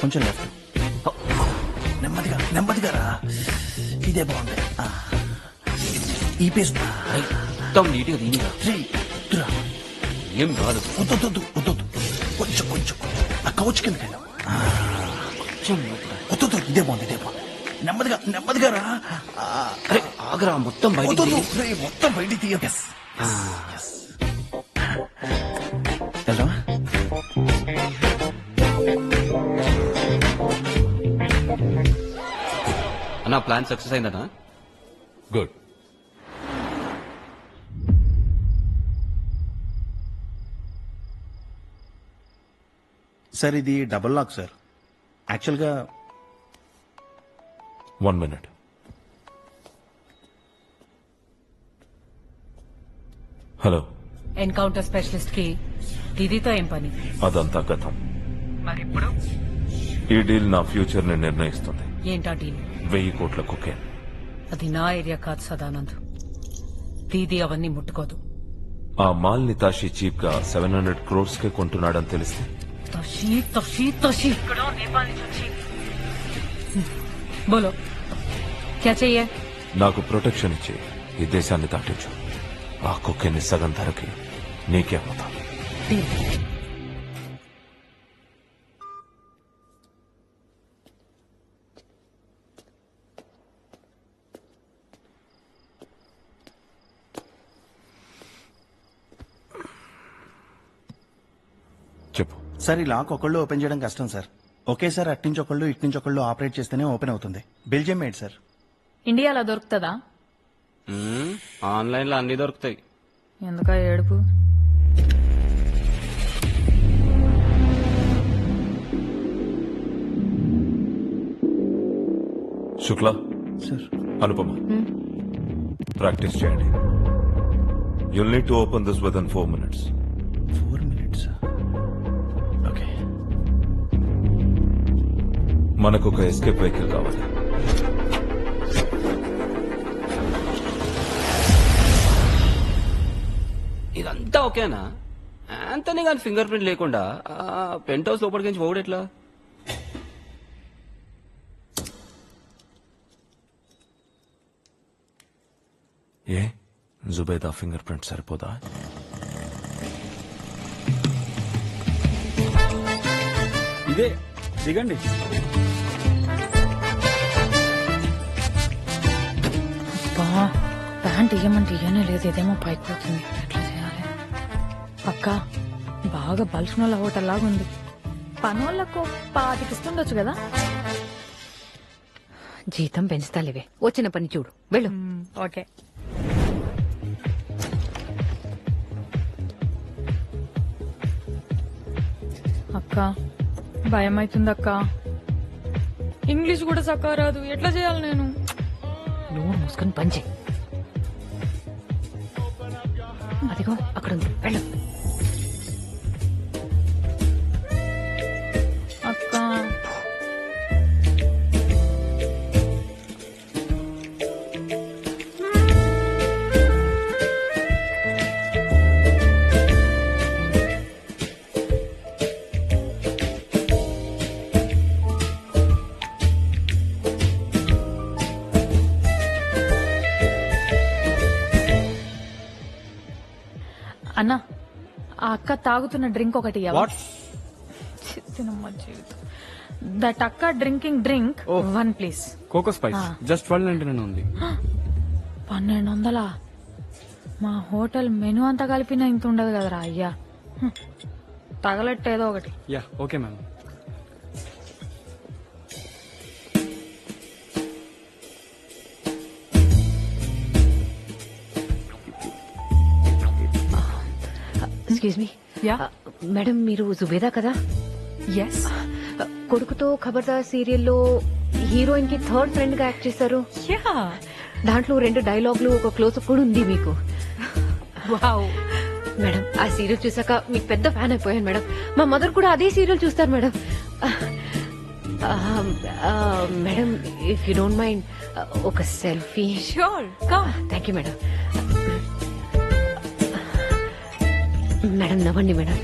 కొంచెం లెఫ్ట్. నెమ్మదిగా నెమ్మదిగా రా. ఇదే బాగుంది. ఈ పేస్ మొత్తం నీట్గా దీనిగా ఏం కాదు. వద్దు కొంచెం కొంచెం ఆ కౌచ్ కిందకి వెళ్ళాం. కొంచెం వద్దు ఇదే బాగుంది ఇదే బాగుంది. నెమ్మదిగా నెమ్మదిగా రా. అరే ఆగరా, మొత్తం బయటికి వద్దు, తీ. రేయ్, మొత్తం బయటికి తీయ. వెళ్దామా? అన్నా ప్లాన్ సక్సెస్ అయిందనా? గుడ్. సార్ ఇది డబుల్ లాక్ సార్. యాక్చువల్గా 1 minute. హలో, ఎన్కౌంటర్ స్పెషలిస్ట్ కి దీదీతో ఏం పని? అదంతా గతం. మరి ఇప్పుడు ఈ డీల్ నా ఫ్యూచర్ ని నిర్ణయిస్తుంది. ఏంటా డీల్? 1000 కోట్ల కుకేన్. అది నా ఏరియా కాదు సదానంద్. దీదీ అవన్నీ ముట్టుకోదు. ఆ మాల్ ని తాషి చీప్ గా 700 crores కే కొంటున్నాడని తెలిస్తే తషి తషి తషి ఇక్కడ నేపాల్ నుంచి వచ్చి బోలో క్యా చెయ్యే? నాకు ప్రొటెక్షన్ ఇచ్చి ఈ దేశాన్ని దాటించు. ఆ కుక్కెన్ని సగం ధరకి నీకే అమ్ముతా. డీల్. చెప్పు. సార్ ఈ లాక్ ఒకళ్ళు ఓపెన్ చేయడం కష్టం సార్. ఒకేసారి అట్నుంచి ఒకళ్ళు ఇట్నుంచి ఒకళ్ళు ఆపరేట్ చేస్తేనే ఓపెన్ అవుతుంది. Belgium made sir. ఇండియాలో దొరుకుతుందా? ఆన్లైన్ లో అన్ని దొరుకుతాయి. ఎందుక ఏడుపు? శుక్లా, సార్ అనుపమ, ప్రాక్టీస్ చేయండి. You'll need to open this with in 4 minutes. 4 minutes. Okay. మనకు ఒక ఎస్కేప్ వెహికల్ కావాలి. ఇదంతా ఓకేనా? అంతనే కానీ ఫింగర్ ప్రింట్ లేకుండా పెంట్ హౌస్ లోపలికి నుంచి పోవడం ఎట్లా? ఏ జుబేదా ఫింగర్ ప్రింట్ సరిపోదా? ఇదే దిగండి. బా, ప్యాంట్ ఇయ్యమంటే ఇయ్యనే లేదు. ఇదేమో పైకి పోతుంది. ఎట్లా చేయాలి? అక్క, బాగా బల్సునోళ్ళ హోటల్ లాగా ఉంది. పనోళ్ళకు 25 ఇస్తుండొచ్చు కదా? జీతం పెంచుతాలివే. వచ్చిన పని చూడు, వెళ్ళు. ఓకే. అక్క, భయం అవుతుంది అక్క. ఇంగ్లీష్ కూడా సక్కా రాదు. ఎట్లా చేయాలి నేను? నువ్వు మూసుకొని పని చేయి. అదిగో అక్కడ ఉంది, వెళ్ళు. అక్క, అన్నా, ఆ అక్క తాగుతున్న డ్రింక్ ఒకటి ఇయ్యవా? చిత్తినమ్మ జీవితం. దట్ అక్క drinking drink 1 please. Coco spice just 12.99 ఉంది. 1200? మా హోటల్ మెనూ అంతా కలిపినా ఇంత ఉండదు కదరా అయ్యా. తగలట్టేదో ఒకటి. Yeah okay ma'am. Excuse me. Yeah. Madam, మీరు జుబేదా కదా? ఎస్. కొడుకుతో ఖబర్దార్ సీరియల్లో హీరోయిన్ కి 3rd ఫ్రెండ్ గా యాక్ట్ చేశారు. యా. దాంట్లో 2 డైలాగులు, ఒక క్లోజ్అప్ కూడా ఉంది మీకు. వావ్. మేడం, ఆ సీరియల్ చూసాక మీకు పెద్ద ఫ్యాన్ అయిపోయాను మేడం. మా మదర్ కూడా అదే సీరియల్ చూస్తారు madam. Madam, if you don't mind ఒక selfie. Sure, come. Thank you madam. Madam నవ్వండి madam.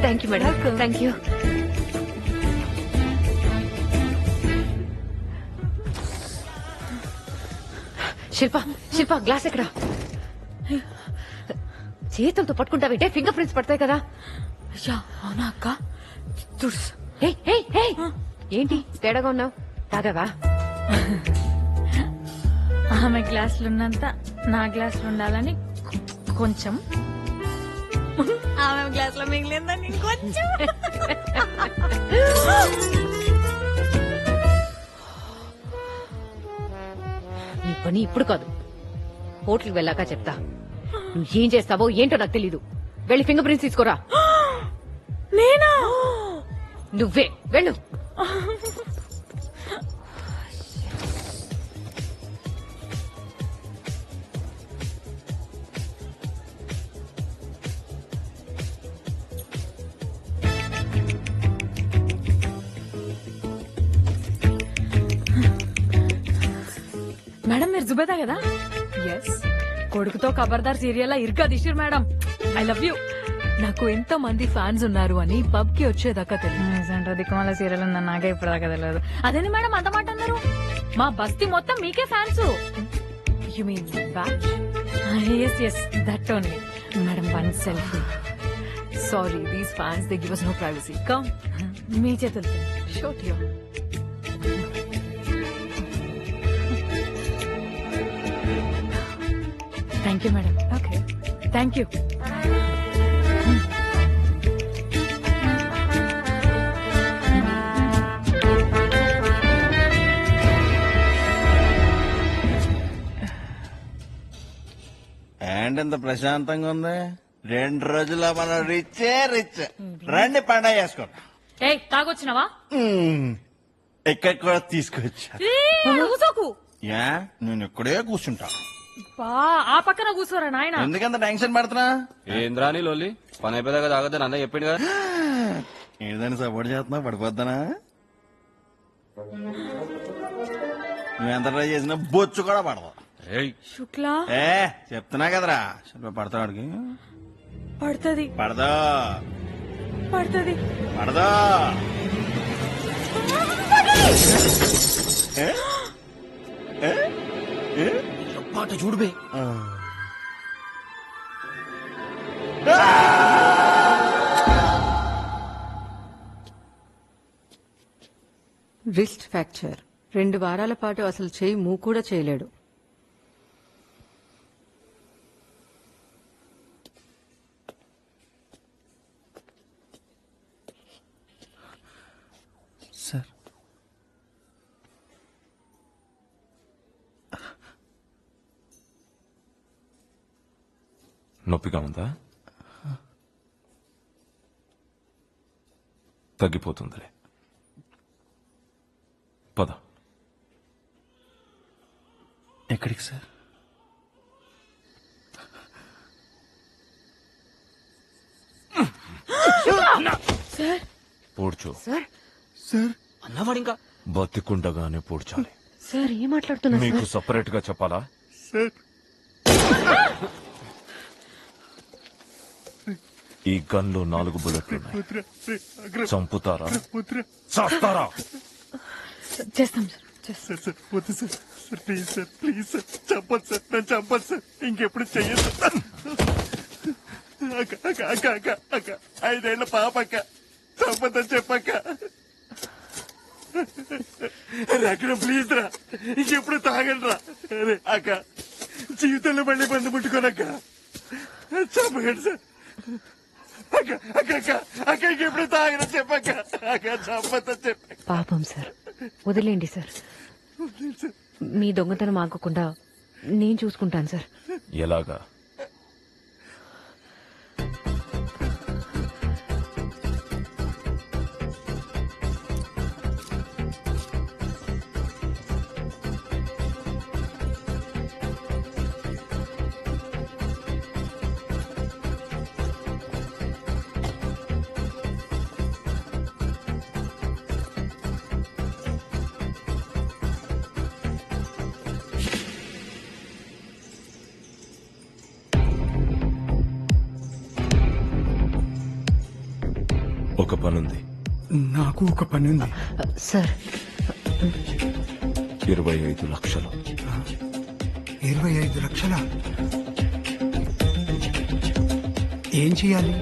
Thank you madam, thank you. Shilpa Shilpa glass ఎక్కడ? చేతులతో పట్టుకుంటావింటే ఫింగర్ ప్రింట్స్ పడతాయి కదా. అయ్యా అవునా అక్క? తుడ్స్. ఏయ్, ఏయ్, ఏయ్. ఏంటి తేడాగా ఉన్నావు? తాగావా? ఆమె గ్లాసులు ఉన్నంత నా గ్లాసులు ఉండాలని కొంచెం, ఆమె గ్లాసులో మిగిలిందని కొంచెం. నీ పని ఇప్పుడు కాదు, హోటల్కి వెళ్ళాక చెప్తా. నువ్వు ఏం చేస్తావో ఏంటో నాకు తెలీదు. వెళ్ళి ఫింగర్ ప్రింట్స్ తీసుకోరా. నేనా? నువ్వే వెళ్ళు. మేడం మీరు జుబేదా కదా? ఎస్. కొడుకుతో ఖబర్దార్ సీరియల్ ఇరుగా తీసిరు మేడం. I love you. నాకు ఎంత మంది ఫ్యాన్స్ ఉన్నారు అని పబ్ కి వచ్చేదాకా తెలియదు. దిక్కుమాల సీరియల్ ఉందని నాకే ఇప్పుడు దాకా తెలియదు. అదేంటి మేడం అంత మాట అన్నారు? మా బస్తీ మొత్తం మీకే fans. You mean batch? Yes yes that only. Madam one selfie. Sorry these fans they give us no privacy. Come మీ చేతులతో shoot you. Thank you madam. Okay thank you. And ఎంత ప్రశాంతంగా ఉంది. 2 రోజుల్లో మనం రిచ్చే రిచ్. రండి పండగ చేసుకోండి. ఏయ్ తాగొచ్చినావా? ఇక్కడ కూడా తీసుకొచ్చా. కూసోకు. యా నేను ఇక్కడే కూర్చుంటా. బా ఆ పక్కన కూర్చోరా నాయన. ఎందుకంత టెన్షన్ పడుతున్నా? ఏంద్రా నీ లోలి? పని అయిపోయేదాకా తాగద్దని అన్న చెప్పిండు కదా. ఏదైనా సపోర్ట్ చేస్తున్నా పడిపోద్దానా? నువ్వెంత ట్రై చేసినా బొచ్చు కూడా పడదు. శుక్లా చెప్తున్నా కదరా పడతాడికి. పడుతుంది పడదా పడుతుంది పడదా. పాట చూడుబే. Wrist fracture. 2 వారాల పాటు అసలు చేయి మూవ్ కూడా చేయలేడు. సార్ నొప్పిగా ఉందా? తగ్గిపోతుందిలే. పద. ఎక్కడికి సార్? పూడ్చు. సార్ సార్ అన్నవాడు ఇంకా బతికుండగానే పూడ్చాలి. సార్ ఏం మాట్లాడుతున్నారు మీకు సార్? సపరేట్ గా చెప్పాలా? సార్ ఈ గన్ లో 4 బుల్లెట్లున్నాయి. చంపుతారా చేస్తారా? చేస్తాం సార్. సార్ సార్ వద్దు sir. Sir please sir, please sir చెప్పదు సార్, నన్ను చంపదు సార్, ఇంకెప్పుడు చెయ్యదు. అక్క అక్క అక్క అక్క అక్క 5 ఏళ్ల పాప అక్క, చంపదని చెప్పక్క. అక్కడ ప్లీజ్ రా, ఇంకెప్పుడు తాగండి రా. అరే అక్క జీవితంలో మళ్ళీ బంధు ముట్టుకోనక్క, చంపకండి సార్. అక్క అక్క అక్క అక్క ఇంకెప్పుడు తాగని చెప్పక్క. అక్క చంపదని చెప్పక్క. పాపం సార్ వదిలేండి సార్. మీ దొంగతనం ఆగకుండా నేను చూసుకుంటాను సార్. ఎలాగా? పనుంది. నాకు ఒక పని ఉంది. సార్ 25 లక్షలు. 25 లక్షల ఏం చేయాలి?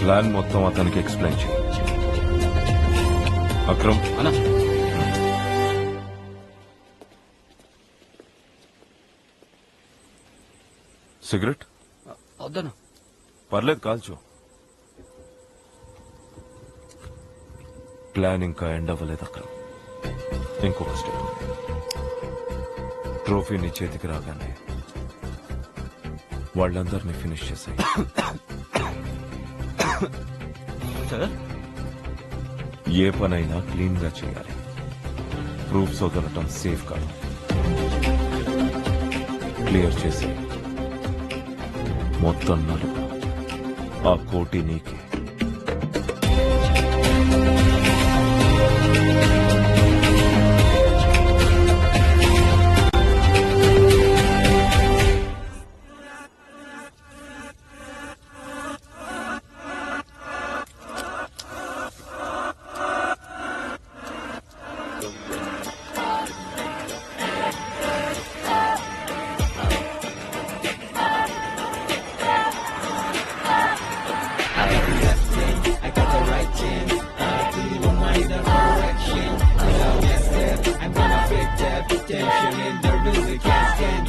ప్లాన్ మొత్తం అతనికి ఎక్స్ప్లెయిన్ చేయి. అక్రమ్, అన్నా సిగరెట్ వద్దనా. పర్లేదు, కాల్చు. ప్లాన్ ఇంకా ఎండ్ అవ్వలేదు అక్రమ్. ఇంకొక స్టెప్. ట్రోఫీ నీ చేతికి రాగానే వాళ్ళందరినీ ఫినిష్ చేశాయి. సార్ ఏ పనైనా క్లీన్ గా చేయాలి. ప్రూఫ్స్ వదలటం సేఫ్ కాదు. క్లియర్ చేసి మొత్తం నలుగు. ఆ కోటి నీకే. I'm gonna fit that attention in the music cascade.